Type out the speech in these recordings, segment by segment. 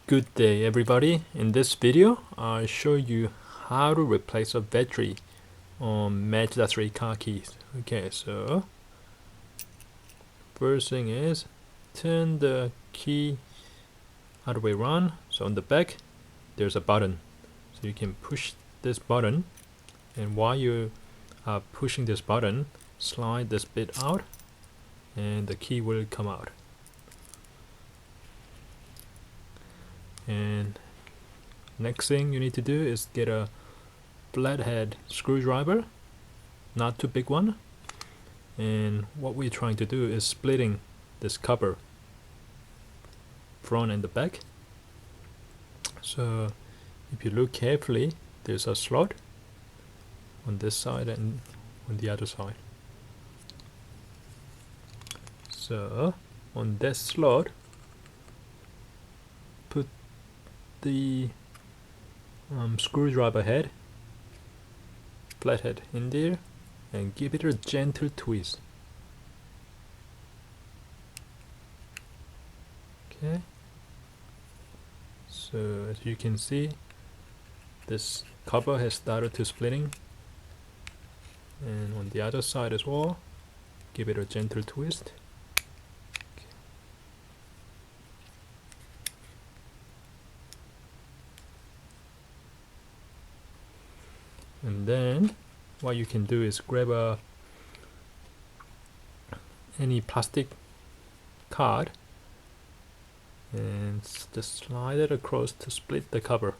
Good day everybody. In this video I'll show you how to replace a battery on Mazda 3 car keys. Okay, so first thing is turn the key other way around. So on the back there's a button, so you can push this button, and while you are pushing this button, slide this bit out and the key will come out. And next thing you need to do is get a flathead screwdriver, not too big one. And what we're trying to do is splitting this cover, front and the back. So if you look carefully, there's a slot on this side and on the other side. So on that slot, put the screwdriver head, flathead in there, and give it a gentle twist. Okay, so as you can see, this cover has started to splitting, and on the other side as well, give it a gentle twist. And then what you can do is grab any plastic card and just slide it across to split the cover.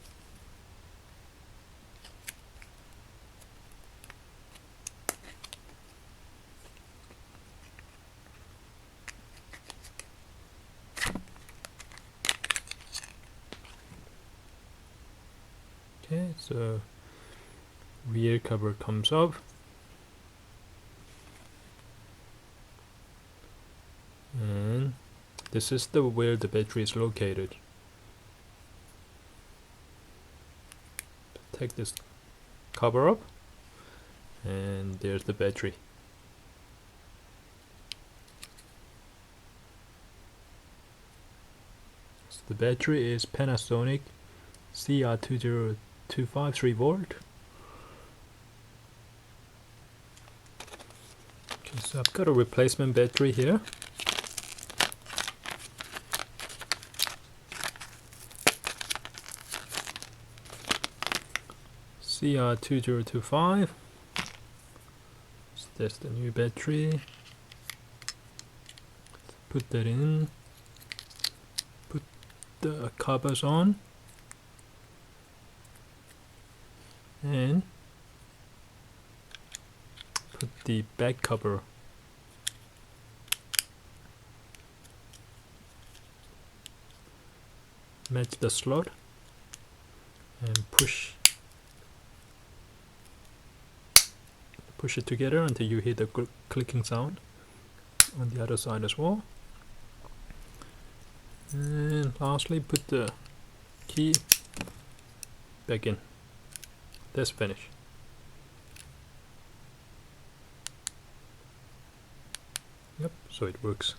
Okay, so rear cover comes up, and this is where the battery is located. Take this cover up, and there's the battery. So the battery is Panasonic CR20253 3V. So I've got a replacement battery here. CR2025. So that's the new battery. Put that in. Put the covers on. And put the back cover. Match the slot and push it together until you hear the clicking sound. On the other side as well. And lastly, put the key back in. That's finished. Yep, so it works.